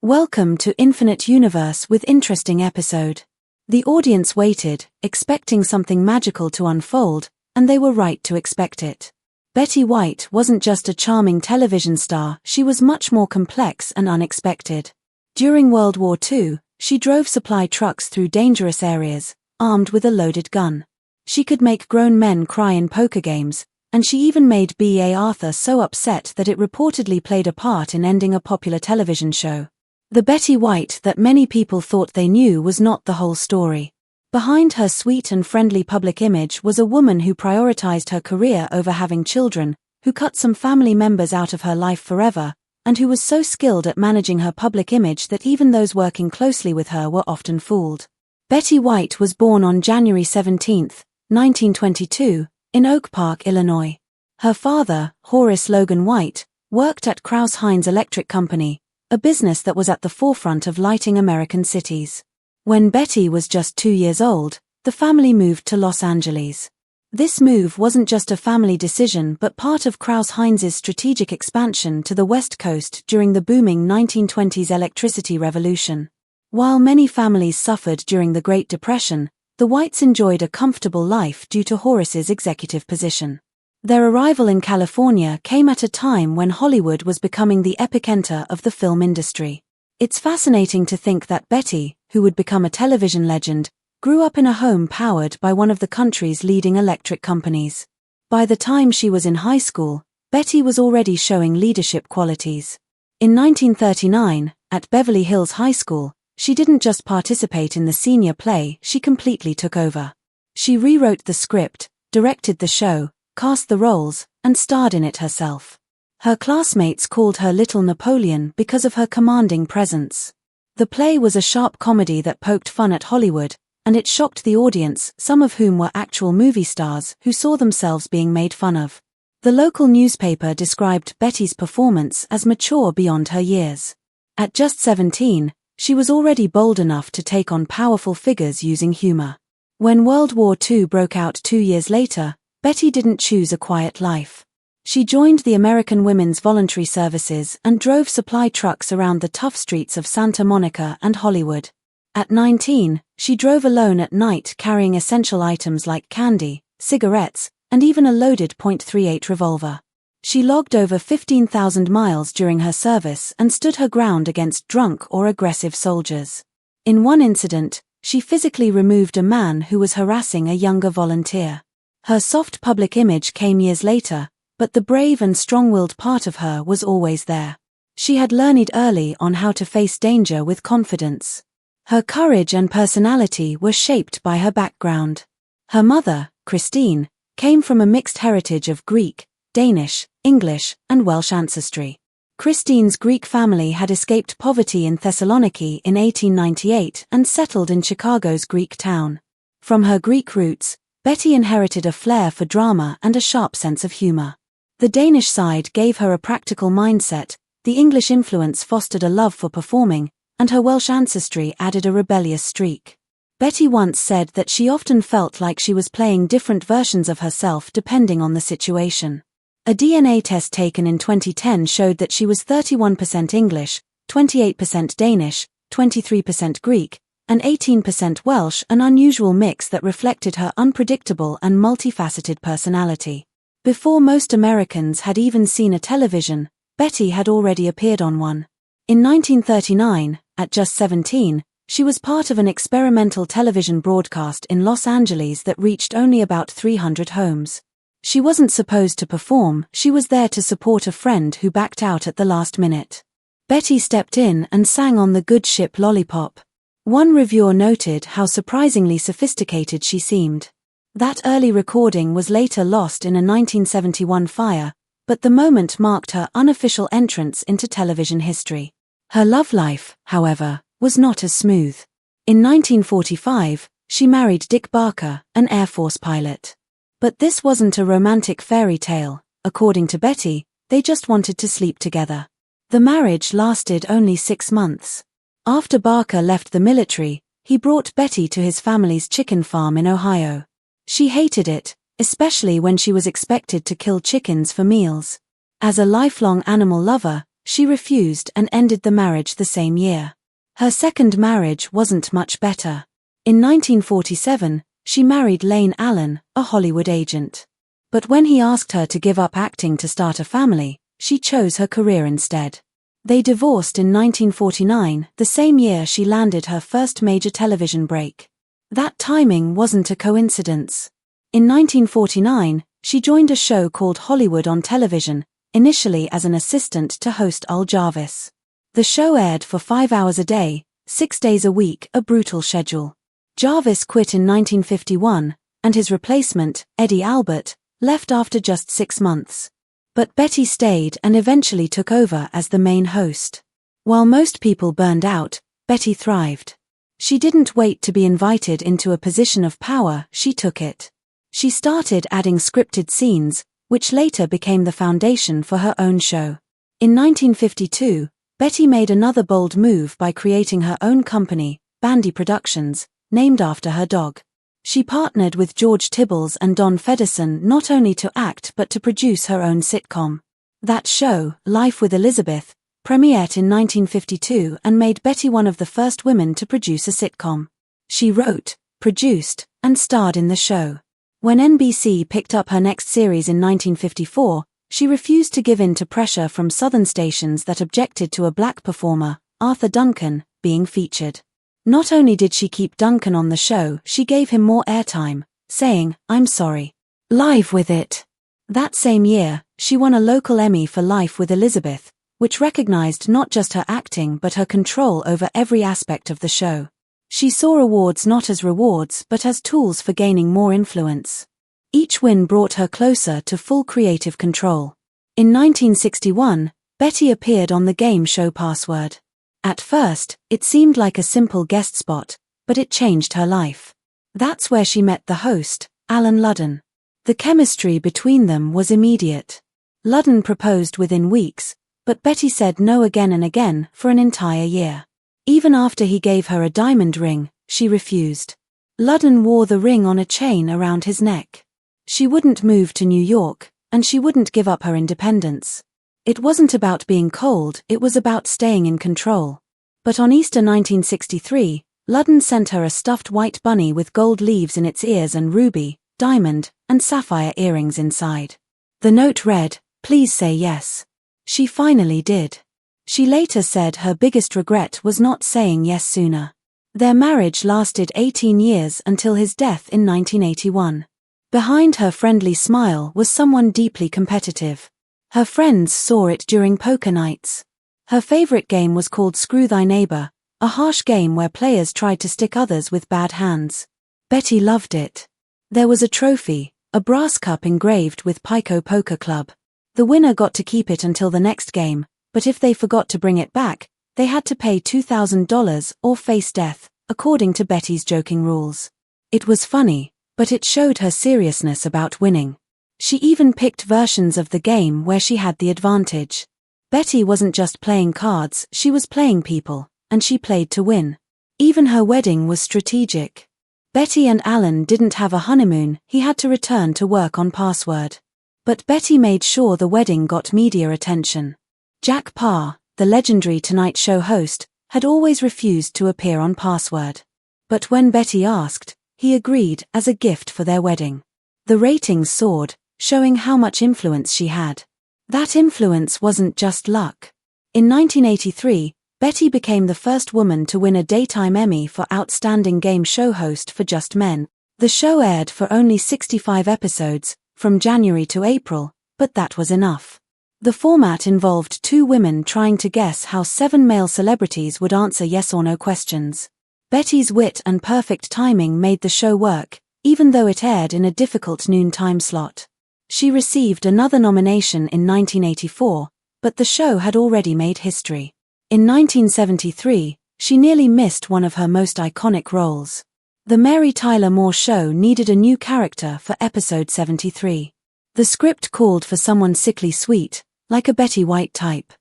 Welcome to Infinite Universe with interesting episode. The audience waited, expecting something magical to unfold, and they were right to expect it. Betty White wasn't just a charming television star, she was much more complex and unexpected. During World War II, she drove supply trucks through dangerous areas, armed with a loaded gun. She could make grown men cry in poker games, and she even made B.A. Arthur so upset that it reportedly played a part in ending a popular television show. The Betty White that many people thought they knew was not the whole story. Behind her sweet and friendly public image was a woman who prioritized her career over having children, who cut some family members out of her life forever, and who was so skilled at managing her public image that even those working closely with her were often fooled. Betty White was born on January 17, 1922, in Oak Park, Illinois. Her father, Horace Logan White, worked at Crouse-Hinds Electric Company, a business that was at the forefront of lighting American cities. When Betty was just 2 years old, the family moved to Los Angeles. This move wasn't just a family decision but part of Crouse-Hinds' strategic expansion to the West Coast during the booming 1920s electricity revolution. While many families suffered during the Great Depression, the Whites enjoyed a comfortable life due to Horace's executive position. Their arrival in California came at a time when Hollywood was becoming the epicenter of the film industry. It's fascinating to think that Betty, who would become a television legend, grew up in a home powered by one of the country's leading electric companies. By the time she was in high school, Betty was already showing leadership qualities. In 1939, at Beverly Hills High School, she didn't just participate in the senior play, she completely took over. She rewrote the script, directed the show, cast the roles, and starred in it herself. Her classmates called her Little Napoleon because of her commanding presence. The play was a sharp comedy that poked fun at Hollywood, and it shocked the audience, some of whom were actual movie stars who saw themselves being made fun of. The local newspaper described Betty's performance as mature beyond her years. At just 17, she was already bold enough to take on powerful figures using humor. When World War II broke out 2 years later, Betty didn't choose a quiet life. She joined the American Women's Voluntary Services and drove supply trucks around the tough streets of Santa Monica and Hollywood. At 19, she drove alone at night carrying essential items like candy, cigarettes, and even a loaded .38 revolver. She logged over 15,000 miles during her service and stood her ground against drunk or aggressive soldiers. In one incident, she physically removed a man who was harassing a younger volunteer. Her soft public image came years later, but the brave and strong-willed part of her was always there. She had learned early on how to face danger with confidence. Her courage and personality were shaped by her background. Her mother, Christine, came from a mixed heritage of Greek, Danish, English, and Welsh ancestry. Christine's Greek family had escaped poverty in Thessaloniki in 1898 and settled in Chicago's Greek town. From her Greek roots, Betty inherited a flair for drama and a sharp sense of humor. The Danish side gave her a practical mindset, the English influence fostered a love for performing, and her Welsh ancestry added a rebellious streak. Betty once said that she often felt like she was playing different versions of herself depending on the situation. A DNA test taken in 2010 showed that she was 31% English, 28% Danish, 23% Greek, and 18% Welsh, an unusual mix that reflected her unpredictable and multifaceted personality. Before most Americans had even seen a television, Betty had already appeared on one. In 1939, at just 17, she was part of an experimental television broadcast in Los Angeles that reached only about 300 homes. She wasn't supposed to perform, she was there to support a friend who backed out at the last minute. Betty stepped in and sang on the good ship Lollipop. One reviewer noted how surprisingly sophisticated she seemed. That early recording was later lost in a 1971 fire, but the moment marked her unofficial entrance into television history. Her love life, however, was not as smooth. In 1945, she married Dick Barker, an Air Force pilot. But this wasn't a romantic fairy tale. According to Betty, they just wanted to sleep together. The marriage lasted only 6 months. After Barker left the military, he brought Betty to his family's chicken farm in Ohio. She hated it, especially when she was expected to kill chickens for meals. As a lifelong animal lover, she refused and ended the marriage the same year. Her second marriage wasn't much better. In 1947, she married Lane Allen, a Hollywood agent. But when he asked her to give up acting to start a family, she chose her career instead. They divorced in 1949, the same year she landed her first major television break. That timing wasn't a coincidence. In 1949, she joined a show called Hollywood on television, initially as an assistant to host Al Jarvis. The show aired for 5 hours a day, 6 days a week, a brutal schedule. Jarvis quit in 1951, and his replacement, Eddie Albert, left after just 6 months. But Betty stayed and eventually took over as the main host. While most people burned out, Betty thrived. She didn't wait to be invited into a position of power, she took it. She started adding scripted scenes, which later became the foundation for her own show. In 1952, Betty made another bold move by creating her own company, Bandy Productions, named after her dog. She partnered with George Tibbles and Don Fedderson not only to act but to produce her own sitcom. That show, Life with Elizabeth, premiered in 1952 and made Betty one of the first women to produce a sitcom. She wrote, produced, and starred in the show. When NBC picked up her next series in 1954, she refused to give in to pressure from Southern stations that objected to a black performer, Arthur Duncan, being featured. Not only did she keep Duncan on the show, she gave him more airtime, saying, "I'm sorry. Live with it." That same year, she won a local Emmy for Life with Elizabeth, which recognized not just her acting but her control over every aspect of the show. She saw awards not as rewards but as tools for gaining more influence. Each win brought her closer to full creative control. In 1961, Betty appeared on the game show Password. At first, it seemed like a simple guest spot, but it changed her life. That's where she met the host, Alan Ludden. The chemistry between them was immediate. Ludden proposed within weeks, but Betty said no again and again for an entire year. Even after he gave her a diamond ring, she refused. Ludden wore the ring on a chain around his neck. She wouldn't move to New York, and she wouldn't give up her independence. It wasn't about being cold, it was about staying in control. But on Easter 1963, Ludden sent her a stuffed white bunny with gold leaves in its ears and ruby, diamond, and sapphire earrings inside. The note read, "Please say yes." She finally did. She later said her biggest regret was not saying yes sooner. Their marriage lasted 18 years until his death in 1981. Behind her friendly smile was someone deeply competitive. Her friends saw it during poker nights. Her favorite game was called Screw Thy Neighbor, a harsh game where players tried to stick others with bad hands. Betty loved it. There was a trophy, a brass cup engraved with Pico Poker Club. The winner got to keep it until the next game, but if they forgot to bring it back, they had to pay $2,000 or face death, according to Betty's joking rules. It was funny, but it showed her seriousness about winning. She even picked versions of the game where she had the advantage. Betty wasn't just playing cards, she was playing people, and she played to win. Even her wedding was strategic. Betty and Alan didn't have a honeymoon, he had to return to work on Password. But Betty made sure the wedding got media attention. Jack Paar, the legendary Tonight Show host, had always refused to appear on Password. But when Betty asked, he agreed as a gift for their wedding. The ratings soared, showing how much influence she had. That influence wasn't just luck. In 1983, Betty became the first woman to win a Daytime Emmy for Outstanding Game Show Host for Just Men. The show aired for only 65 episodes, from January to April, but that was enough. The format involved 2 women trying to guess how 7 male celebrities would answer yes or no questions. Betty's wit and perfect timing made the show work, even though it aired in a difficult noon time slot. She received another nomination in 1984, but the show had already made history. In 1973, she nearly missed one of her most iconic roles. The Mary Tyler Moore Show needed a new character for episode 73. The script called for someone sickly sweet, like a Betty White type.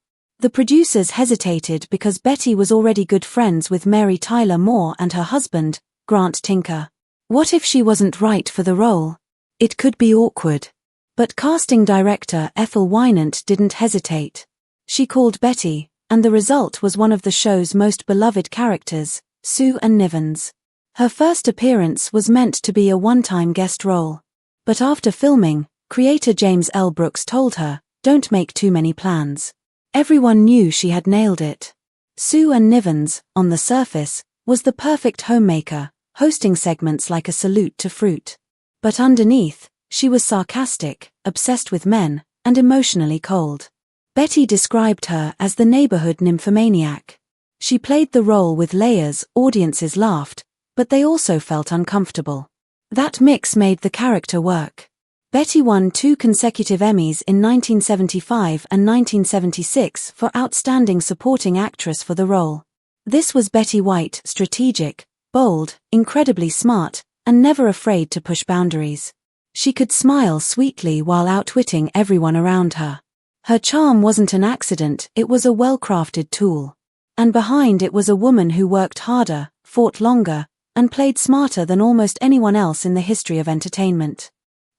The producers hesitated because Betty was already good friends with Mary Tyler Moore and her husband, Grant Tinker. What if she wasn't right for the role? It could be awkward. But casting director Ethel Wynant didn't hesitate. She called Betty, and the result was one of the show's most beloved characters, Sue and Nivens. Her first appearance was meant to be a one-time guest role. But after filming, creator James L. Brooks told her, "Don't make too many plans." Everyone knew she had nailed it. Sue and Nivens, on the surface, was the perfect homemaker, hosting segments like A Salute to Fruit. But underneath, she was sarcastic, obsessed with men, and emotionally cold. Betty described her as the neighborhood nymphomaniac. She played the role with layers. Audiences laughed, but they also felt uncomfortable. That mix made the character work. Betty won 2 consecutive Emmys in 1975 and 1976 for Outstanding Supporting Actress for the role. This was Betty White, strategic, bold, incredibly smart, and never afraid to push boundaries. She could smile sweetly while outwitting everyone around her. Her charm wasn't an accident, it was a well-crafted tool. And behind it was a woman who worked harder, fought longer, and played smarter than almost anyone else in the history of entertainment.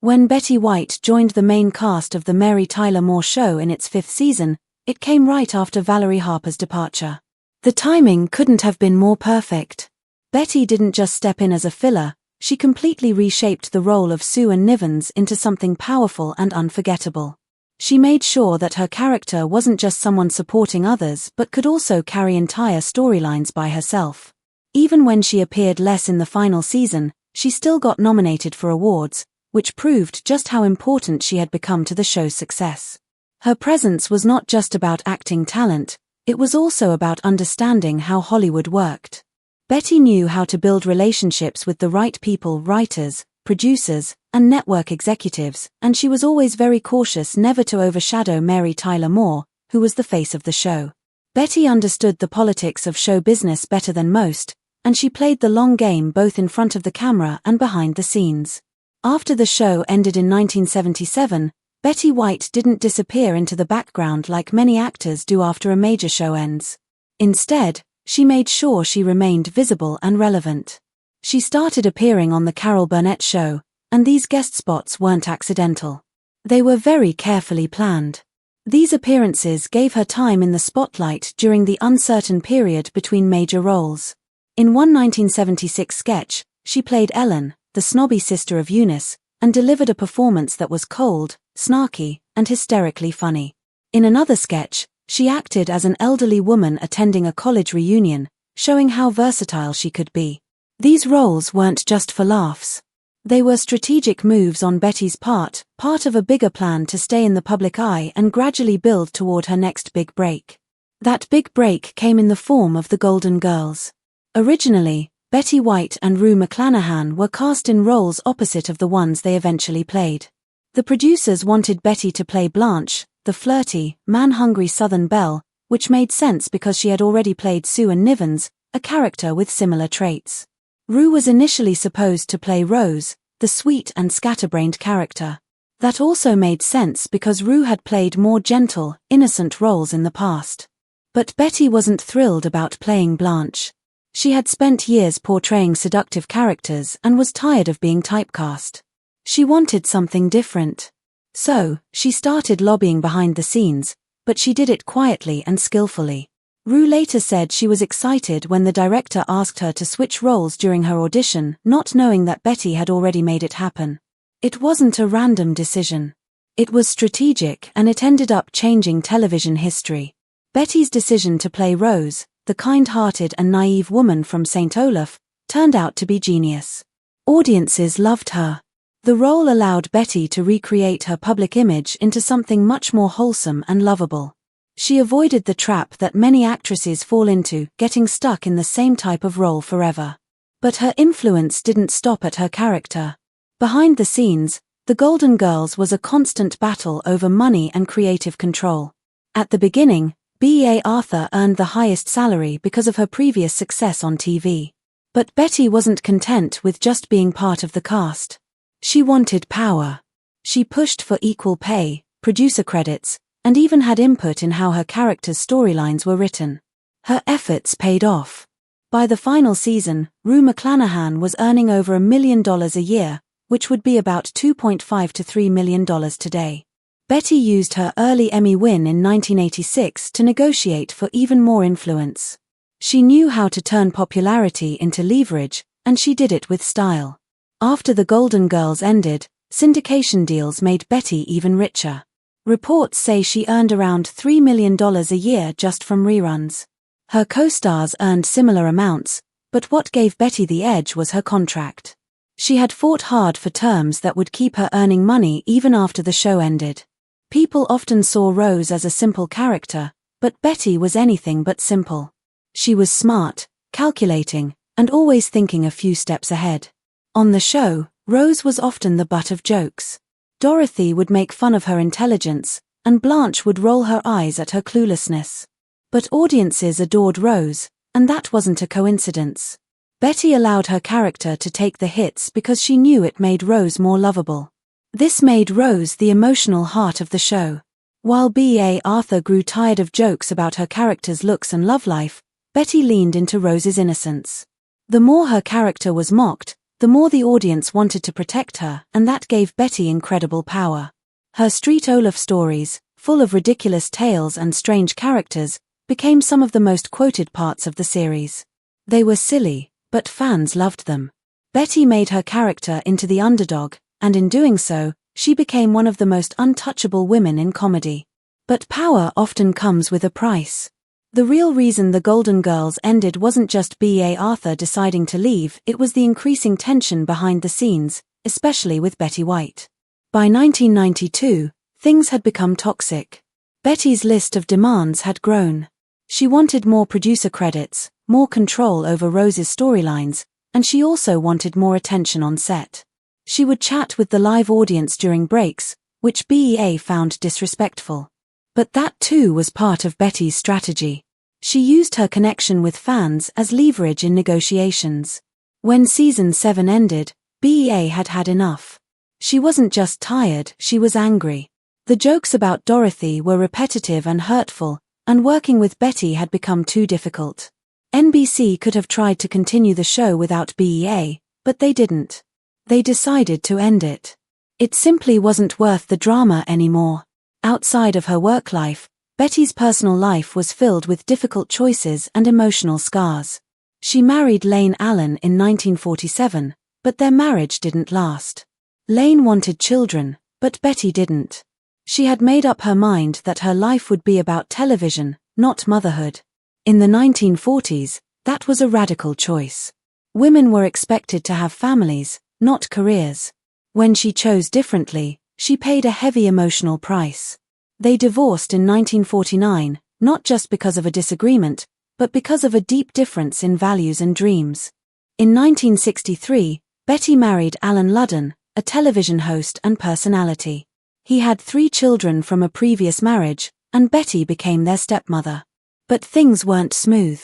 When Betty White joined the main cast of The Mary Tyler Moore Show in its 5th season, it came right after Valerie Harper's departure. The timing couldn't have been more perfect. Betty didn't just step in as a filler, she completely reshaped the role of Sue and Nivens into something powerful and unforgettable. She made sure that her character wasn't just someone supporting others but could also carry entire storylines by herself. Even when she appeared less in the final season, she still got nominated for awards, which proved just how important she had become to the show's success. Her presence was not just about acting talent, it was also about understanding how Hollywood worked. Betty knew how to build relationships with the right people, writers, producers, and network executives, and she was always very cautious never to overshadow Mary Tyler Moore, who was the face of the show. Betty understood the politics of show business better than most, and she played the long game both in front of the camera and behind the scenes. After the show ended in 1977, Betty White didn't disappear into the background like many actors do after a major show ends. Instead, she made sure she remained visible and relevant. She started appearing on The Carol Burnett Show, and these guest spots weren't accidental. They were very carefully planned. These appearances gave her time in the spotlight during the uncertain period between major roles. In one 1976 sketch, she played Ellen, the snobby sister of Eunice, and delivered a performance that was cold, snarky, and hysterically funny. In another sketch, she acted as an elderly woman attending a college reunion, showing how versatile she could be. These roles weren't just for laughs. They were strategic moves on Betty's part of a bigger plan to stay in the public eye and gradually build toward her next big break. That big break came in the form of The Golden Girls. Originally, Betty White and Rue McClanahan were cast in roles opposite of the ones they eventually played. The producers wanted Betty to play Blanche, the flirty, man-hungry Southern belle, which made sense because she had already played Sue and Nivens, a character with similar traits. Rue was initially supposed to play Rose, the sweet and scatterbrained character. That also made sense because Rue had played more gentle, innocent roles in the past. But Betty wasn't thrilled about playing Blanche. She had spent years portraying seductive characters and was tired of being typecast. She wanted something different. So, she started lobbying behind the scenes, but she did it quietly and skillfully. Rue later said she was excited when the director asked her to switch roles during her audition, not knowing that Betty had already made it happen. It wasn't a random decision. It was strategic, and it ended up changing television history. Betty's decision to play Rose, the kind-hearted and naive woman from St. Olaf, turned out to be genius. Audiences loved her. The role allowed Betty to recreate her public image into something much more wholesome and lovable. She avoided the trap that many actresses fall into, getting stuck in the same type of role forever. But her influence didn't stop at her character. Behind the scenes, The Golden Girls was a constant battle over money and creative control. At the beginning, Bea Arthur earned the highest salary because of her previous success on TV. But Betty wasn't content with just being part of the cast. She wanted power. She pushed for equal pay, producer credits, and even had input in how her characters' storylines were written. Her efforts paid off. By the final season, Rue McClanahan was earning over $1 million a year, which would be about $2.5 to $3 million today. Betty used her early Emmy win in 1986 to negotiate for even more influence. She knew how to turn popularity into leverage, and she did it with style. After The Golden Girls ended, syndication deals made Betty even richer. Reports say she earned around $3 million a year just from reruns. Her co-stars earned similar amounts, but what gave Betty the edge was her contract. She had fought hard for terms that would keep her earning money even after the show ended. People often saw Rose as a simple character, but Betty was anything but simple. She was smart, calculating, and always thinking a few steps ahead. On the show, Rose was often the butt of jokes. Dorothy would make fun of her intelligence, and Blanche would roll her eyes at her cluelessness. But audiences adored Rose, and that wasn't a coincidence. Betty allowed her character to take the hits because she knew it made Rose more lovable. This made Rose the emotional heart of the show. While B.A. Arthur grew tired of jokes about her character's looks and love life, Betty leaned into Rose's innocence. The more her character was mocked, the more the audience wanted to protect her, and that gave Betty incredible power. Her Street Olaf stories, full of ridiculous tales and strange characters, became some of the most quoted parts of the series. They were silly, but fans loved them. Betty made her character into the underdog, and in doing so, she became one of the most untouchable women in comedy. But power often comes with a price. The real reason The Golden Girls ended wasn't just B.A. Arthur deciding to leave, it was the increasing tension behind the scenes, especially with Betty White. By 1992, things had become toxic. Betty's list of demands had grown. She wanted more producer credits, more control over Rose's storylines, and she also wanted more attention on set. She would chat with the live audience during breaks, which BEA found disrespectful. But that too was part of Betty's strategy. She used her connection with fans as leverage in negotiations. When season 7 ended, BEA had had enough. She wasn't just tired, she was angry. The jokes about Dorothy were repetitive and hurtful, and working with Betty had become too difficult. NBC could have tried to continue the show without BEA, but they didn't. They decided to end it. It simply wasn't worth the drama anymore. Outside of her work life, Betty's personal life was filled with difficult choices and emotional scars. She married Lane Allen in 1947, but their marriage didn't last. Lane wanted children, but Betty didn't. She had made up her mind that her life would be about television, not motherhood. In the 1940s, that was a radical choice. Women were expected to have families, not careers. When she chose differently, she paid a heavy emotional price. They divorced in 1949, not just because of a disagreement, but because of a deep difference in values and dreams. In 1963, Betty married Alan Ludden, a television host and personality. He had 3 children from a previous marriage, and Betty became their stepmother. But things weren't smooth.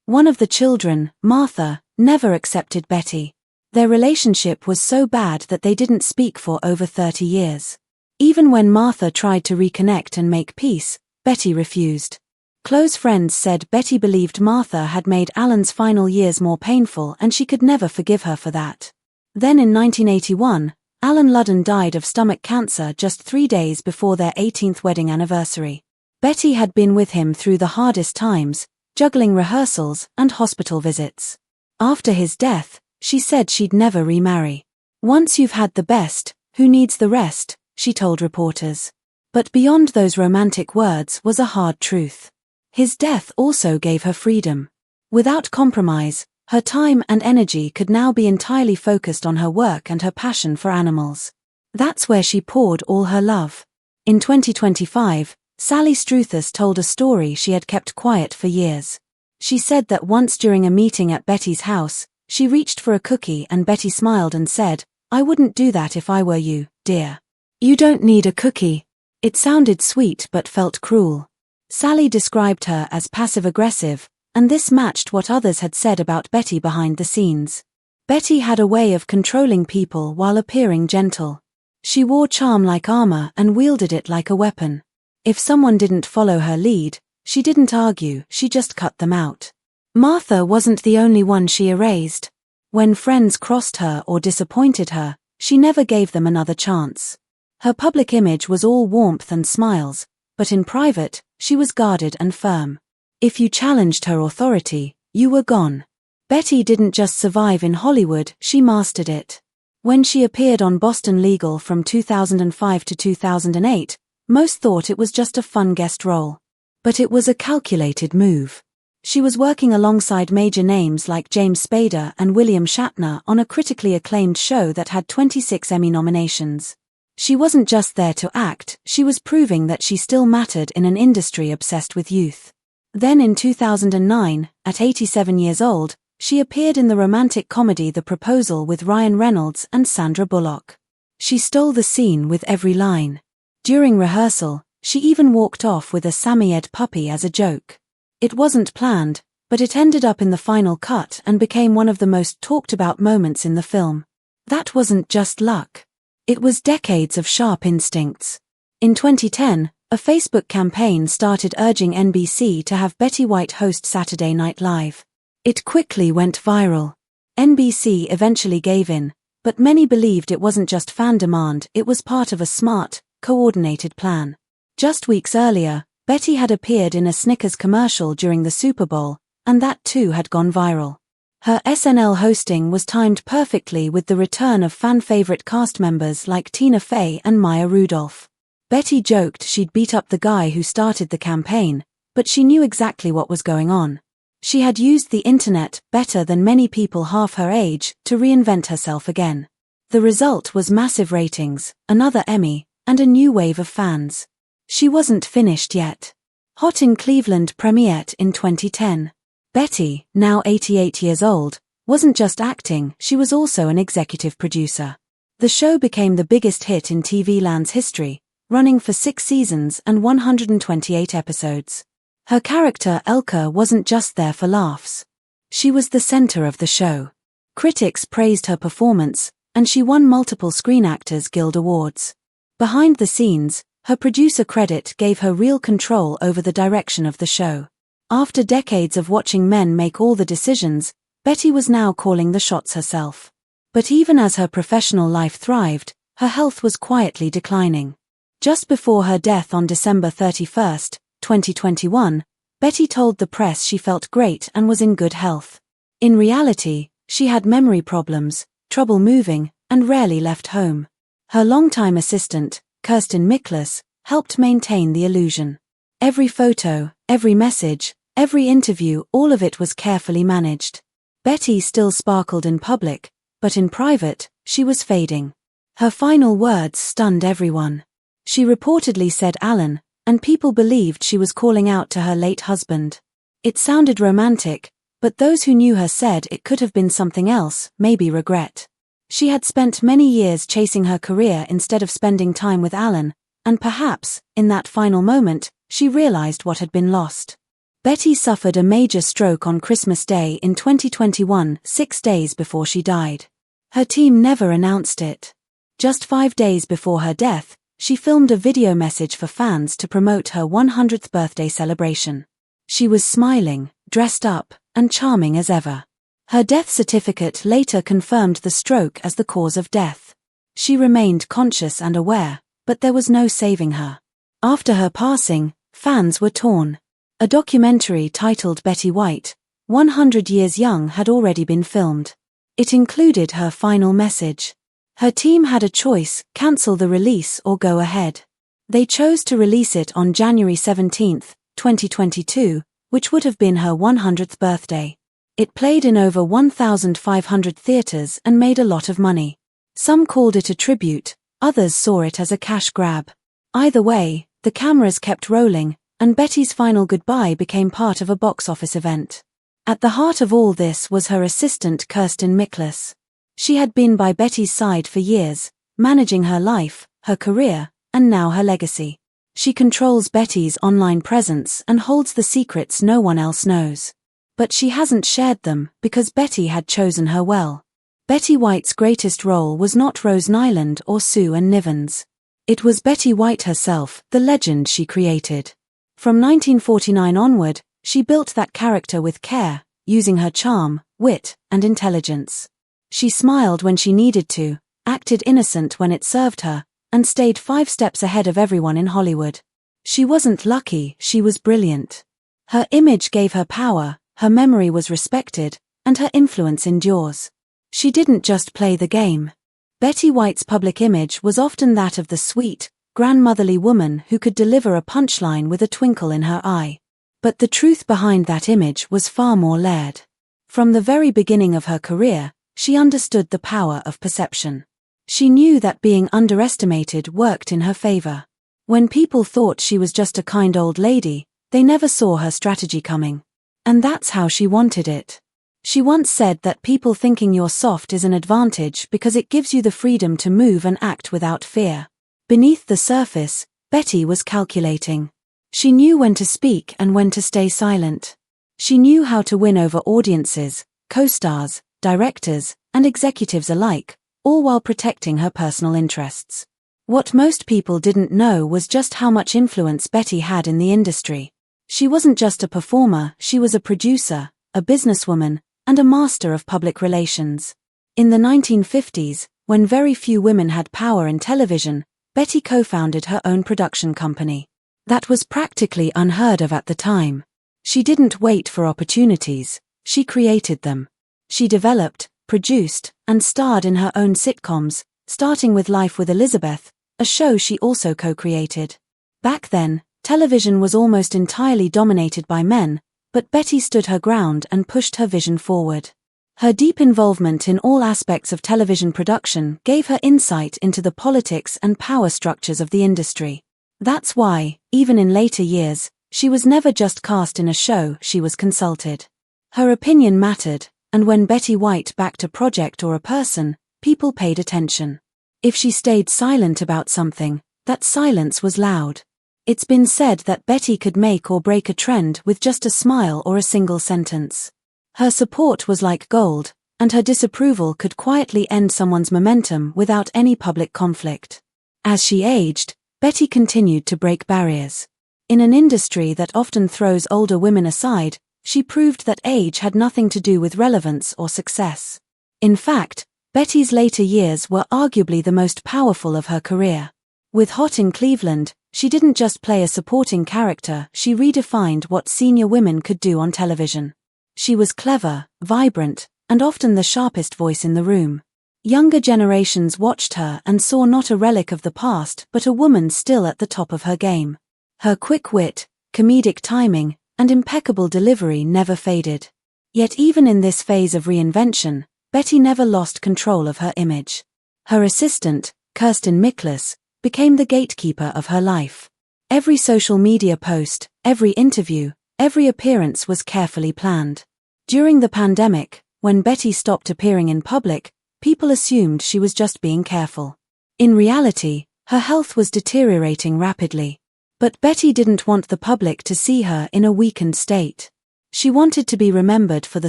One of the children, Martha, never accepted Betty. Their relationship was so bad that they didn't speak for over 30 years. Even when Martha tried to reconnect and make peace, Betty refused. Close friends said Betty believed Martha had made Alan's final years more painful and she could never forgive her for that. Then in 1981, Alan Ludden died of stomach cancer just 3 days before their 18th wedding anniversary. Betty had been with him through the hardest times, juggling rehearsals and hospital visits. After his death, she said she'd never remarry. "Once you've had the best, who needs the rest?" she told reporters. But beyond those romantic words was a hard truth. His death also gave her freedom. Without compromise, her time and energy could now be entirely focused on her work and her passion for animals. That's where she poured all her love. In 2025, Sally Struthers told a story she had kept quiet for years. She said that once during a meeting at Betty's house, she reached for a cookie and Betty smiled and said, "I wouldn't do that if I were you, dear. You don't need a cookie." It sounded sweet but felt cruel. Sally described her as passive-aggressive, and this matched what others had said about Betty behind the scenes. Betty had a way of controlling people while appearing gentle. She wore charm like armor and wielded it like a weapon. If someone didn't follow her lead, she didn't argue, she just cut them out. Martha wasn't the only one she erased. When friends crossed her or disappointed her, she never gave them another chance. Her public image was all warmth and smiles, but in private, she was guarded and firm. If you challenged her authority, you were gone. Betty didn't just survive in Hollywood, she mastered it. When she appeared on Boston Legal from 2005 to 2008, most thought it was just a fun guest role. But it was a calculated move. She was working alongside major names like James Spader and William Shatner on a critically acclaimed show that had 26 Emmy nominations. She wasn't just there to act, she was proving that she still mattered in an industry obsessed with youth. Then in 2009, at 87 years old, she appeared in the romantic comedy The Proposal with Ryan Reynolds and Sandra Bullock. She stole the scene with every line. During rehearsal, she even walked off with a Samoyed puppy as a joke. It wasn't planned, but it ended up in the final cut and became one of the most talked about moments in the film. That wasn't just luck. It was decades of sharp instincts. In 2010, a Facebook campaign started urging NBC to have Betty White host Saturday Night Live. It quickly went viral. NBC eventually gave in, but many believed it wasn't just fan demand, it was part of a smart, coordinated plan. Just weeks earlier, Betty had appeared in a Snickers commercial during the Super Bowl, and that too had gone viral. Her SNL hosting was timed perfectly with the return of fan-favorite cast members like Tina Fey and Maya Rudolph. Betty joked she'd beat up the guy who started the campaign, but she knew exactly what was going on. She had used the internet better than many people half her age to reinvent herself again. The result was massive ratings, another Emmy, and a new wave of fans. She wasn't finished yet. Hot in Cleveland premiered in 2010. Betty, now 88 years old, wasn't just acting, she was also an executive producer. The show became the biggest hit in TV land's history, running for 6 seasons and 128 episodes. Her character Elka wasn't just there for laughs. She was the center of the show. Critics praised her performance, and she won multiple Screen Actors Guild Awards. Behind the scenes, her producer credit gave her real control over the direction of the show. After decades of watching men make all the decisions, Betty was now calling the shots herself. But even as her professional life thrived, her health was quietly declining. Just before her death on December 31, 2021, Betty told the press she felt great and was in good health. In reality, she had memory problems, trouble moving, and rarely left home. Her longtime assistant, Kirsten Miklas, helped maintain the illusion. Every photo, every message, every interview, all of it was carefully managed. Betty still sparkled in public, but in private, she was fading. Her final words stunned everyone. She reportedly said Alan, and people believed she was calling out to her late husband. It sounded romantic, but those who knew her said it could have been something else, maybe regret. She had spent many years chasing her career instead of spending time with Alan, and perhaps, in that final moment, she realized what had been lost. Betty suffered a major stroke on Christmas Day in 2021, 6 days before she died. Her team never announced it. Just 5 days before her death, she filmed a video message for fans to promote her 100th birthday celebration. She was smiling, dressed up, and charming as ever. Her death certificate later confirmed the stroke as the cause of death. She remained conscious and aware, but there was no saving her. After her passing, fans were torn. A documentary titled Betty White, 100 Years Young had already been filmed. It included her final message. Her team had a choice, cancel the release or go ahead. They chose to release it on January 17, 2022, which would have been her 100th birthday. It played in over 1,500 theaters and made a lot of money. Some called it a tribute, others saw it as a cash grab. Either way, the cameras kept rolling, and Betty's final goodbye became part of a box office event. At the heart of all this was her assistant Kirsten Miklas. She had been by Betty's side for years, managing her life, her career, and now her legacy. She controls Betty's online presence and holds the secrets no one else knows. But she hasn't shared them because Betty had chosen her well. Betty White's greatest role was not Rose Nyland or Sue and Nivens. It was Betty White herself, the legend she created. From 1949 onward, she built that character with care, using her charm, wit, and intelligence. She smiled when she needed to, acted innocent when it served her, and stayed 5 steps ahead of everyone in Hollywood. She wasn't lucky, she was brilliant. Her image gave her power, her memory was respected, and her influence endures. She didn't just play the game. Betty White's public image was often that of the sweet, grandmotherly woman who could deliver a punchline with a twinkle in her eye. But the truth behind that image was far more layered. From the very beginning of her career, she understood the power of perception. She knew that being underestimated worked in her favor. When people thought she was just a kind old lady, they never saw her strategy coming. And that's how she wanted it. She once said that people thinking you're soft is an advantage because it gives you the freedom to move and act without fear. Beneath the surface, Betty was calculating. She knew when to speak and when to stay silent. She knew how to win over audiences, co-stars, directors, and executives alike, all while protecting her personal interests. What most people didn't know was just how much influence Betty had in the industry. She wasn't just a performer, she was a producer, a businesswoman, and a master of public relations. In the 1950s, when very few women had power in television, Betty co-founded her own production company. That was practically unheard of at the time. She didn't wait for opportunities, she created them. She developed, produced, and starred in her own sitcoms, starting with Life with Elizabeth, a show she also co-created. Back then, television was almost entirely dominated by men, but Betty stood her ground and pushed her vision forward. Her deep involvement in all aspects of television production gave her insight into the politics and power structures of the industry. That's why, even in later years, she was never just cast in a show, she was consulted. Her opinion mattered, and when Betty White backed a project or a person, people paid attention. If she stayed silent about something, that silence was loud. It's been said that Betty could make or break a trend with just a smile or a single sentence. Her support was like gold, and her disapproval could quietly end someone's momentum without any public conflict. As she aged, Betty continued to break barriers. In an industry that often throws older women aside, she proved that age had nothing to do with relevance or success. In fact, Betty's later years were arguably the most powerful of her career. With Hot in Cleveland, she didn't just play a supporting character, she redefined what senior women could do on television. She was clever, vibrant, and often the sharpest voice in the room. Younger generations watched her and saw not a relic of the past but a woman still at the top of her game. Her quick wit, comedic timing, and impeccable delivery never faded. Yet even in this phase of reinvention, Betty never lost control of her image. Her assistant, Kirsten Miklas, became the gatekeeper of her life. Every social media post, every interview, every appearance was carefully planned. During the pandemic, when Betty stopped appearing in public, people assumed she was just being careful. In reality, her health was deteriorating rapidly. But Betty didn't want the public to see her in a weakened state. She wanted to be remembered for the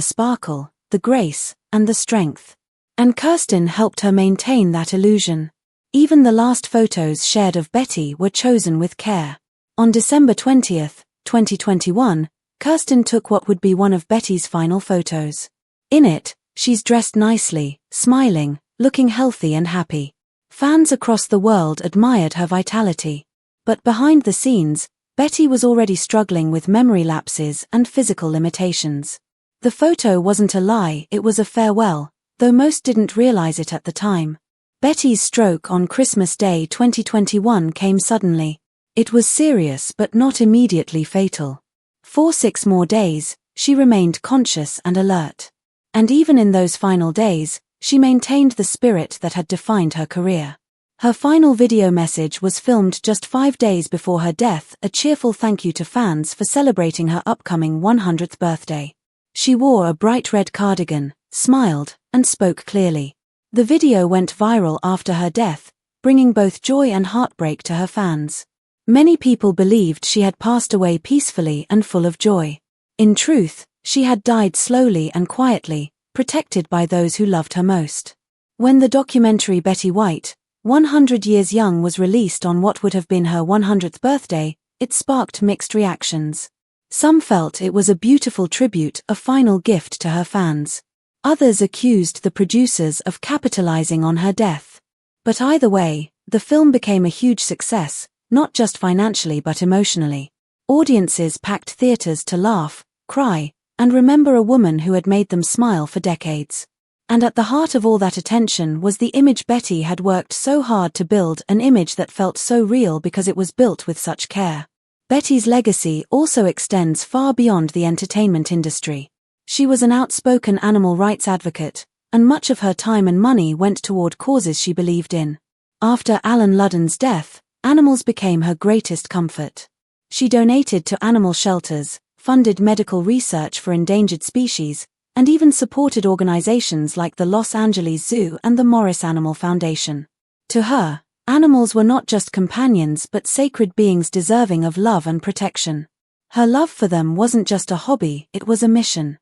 sparkle, the grace, and the strength. And Kirsten helped her maintain that illusion. Even the last photos shared of Betty were chosen with care. On December 20th, 2021, Kirsten took what would be one of Betty's final photos. In it, she's dressed nicely, smiling, looking healthy and happy. Fans across the world admired her vitality. But behind the scenes, Betty was already struggling with memory lapses and physical limitations. The photo wasn't a lie, it was a farewell, though most didn't realize it at the time. Betty's stroke on Christmas Day 2021 came suddenly. It was serious but not immediately fatal. For 6 more days, she remained conscious and alert. And even in those final days, she maintained the spirit that had defined her career. Her final video message was filmed just 5 days before her death, a cheerful thank you to fans for celebrating her upcoming 100th birthday. She wore a bright red cardigan, smiled, and spoke clearly. The video went viral after her death, bringing both joy and heartbreak to her fans. Many people believed she had passed away peacefully and full of joy. In truth, she had died slowly and quietly, protected by those who loved her most. When the documentary Betty White, 100 Years Young was released on what would have been her 100th birthday, it sparked mixed reactions. Some felt it was a beautiful tribute, a final gift to her fans. Others accused the producers of capitalizing on her death. But either way, The film became a huge success, not just financially but emotionally. Audiences packed theaters to laugh, cry, and remember a woman who had made them smile for decades. And at the heart of all that attention was the image Betty had worked so hard to build, an image that felt so real because it was built with such care. Betty's legacy also extends far beyond the entertainment industry. She was an outspoken animal rights advocate, and much of her time and money went toward causes she believed in. After Alan Ludden's death, animals became her greatest comfort. She donated to animal shelters, funded medical research for endangered species, and even supported organizations like the Los Angeles Zoo and the Morris Animal Foundation. To her, animals were not just companions but sacred beings deserving of love and protection. Her love for them wasn't just a hobby, it was a mission.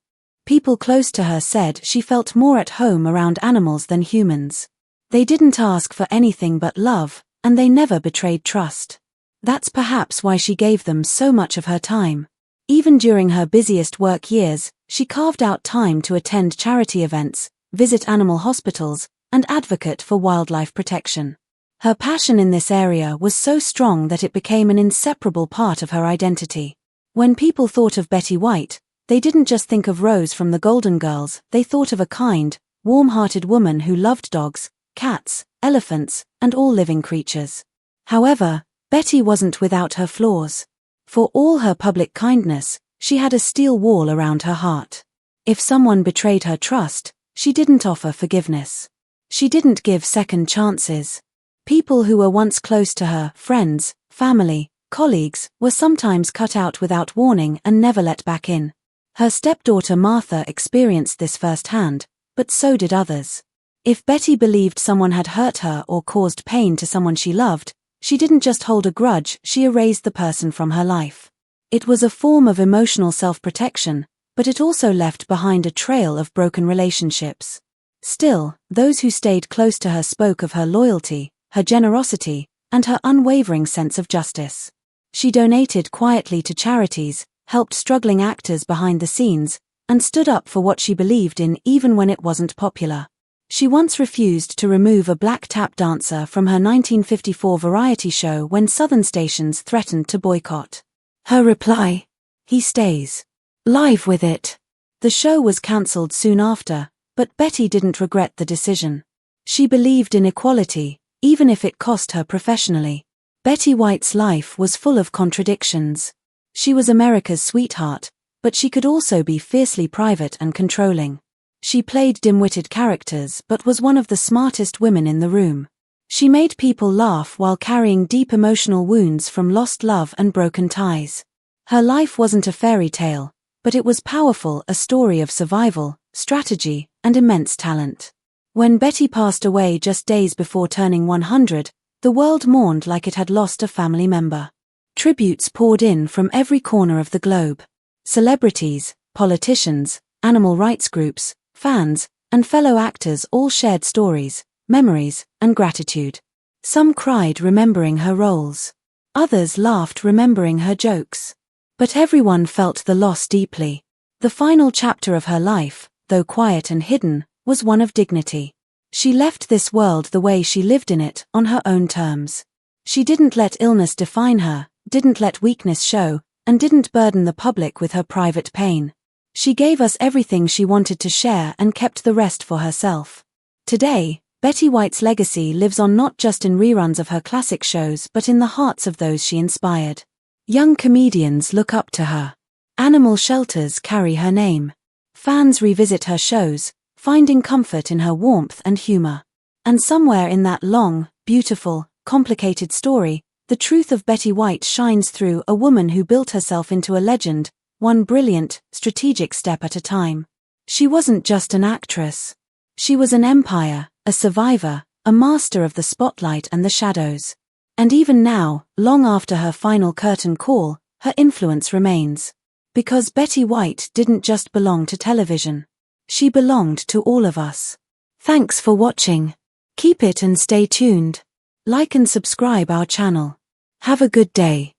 People close to her said she felt more at home around animals than humans. They didn't ask for anything but love, and they never betrayed trust. That's perhaps why she gave them so much of her time. Even during her busiest work years, she carved out time to attend charity events, visit animal hospitals, and advocate for wildlife protection. Her passion in this area was so strong that it became an inseparable part of her identity. When people thought of Betty White, they didn't just think of Rose from the Golden Girls, they thought of a kind, warm-hearted woman who loved dogs, cats, elephants, and all living creatures. However, Betty wasn't without her flaws. For all her public kindness, she had a steel wall around her heart. If someone betrayed her trust, she didn't offer forgiveness. She didn't give second chances. People who were once close to her, friends, family, colleagues, were sometimes cut out without warning and never let back in. Her stepdaughter Martha experienced this firsthand, but so did others. If Betty believed someone had hurt her or caused pain to someone she loved, she didn't just hold a grudge, she erased the person from her life. It was a form of emotional self-protection, but it also left behind a trail of broken relationships. Still, those who stayed close to her spoke of her loyalty, her generosity, and her unwavering sense of justice. She donated quietly to charities, helped struggling actors behind the scenes, and stood up for what she believed in even when it wasn't popular. She once refused to remove a black tap dancer from her 1954 variety show when Southern stations threatened to boycott. Her reply: "He stays. Live with it." The show was cancelled soon after, but Betty didn't regret the decision. She believed in equality, even if it cost her professionally. Betty White's life was full of contradictions. She was America's sweetheart, but she could also be fiercely private and controlling. She played dim-witted characters but was one of the smartest women in the room. She made people laugh while carrying deep emotional wounds from lost love and broken ties. Her life wasn't a fairy tale, but it was powerful, a story of survival, strategy, and immense talent. When Betty passed away just days before turning 100, the world mourned like it had lost a family member. Tributes poured in from every corner of the globe. Celebrities, politicians, animal rights groups, fans, and fellow actors all shared stories, memories, and gratitude. Some cried remembering her roles. Others laughed remembering her jokes. But everyone felt the loss deeply. The final chapter of her life, though quiet and hidden, was one of dignity. She left this world the way she lived in it, on her own terms. She didn't let illness define her, didn't let weakness show, and didn't burden the public with her private pain. She gave us everything she wanted to share and kept the rest for herself. Today, Betty White's legacy lives on not just in reruns of her classic shows but in the hearts of those she inspired. Young comedians look up to her. Animal shelters carry her name. Fans revisit her shows, finding comfort in her warmth and humor. And somewhere in that long, beautiful, complicated story, the truth of Betty White shines through, a woman who built herself into a legend, one brilliant, strategic step at a time. She wasn't just an actress. She was an empire, a survivor, a master of the spotlight and the shadows. And even now, long after her final curtain call, her influence remains. Because Betty White didn't just belong to television. She belonged to all of us. Thanks for watching. Keep it and stay tuned. Like and subscribe our channel. Have a good day.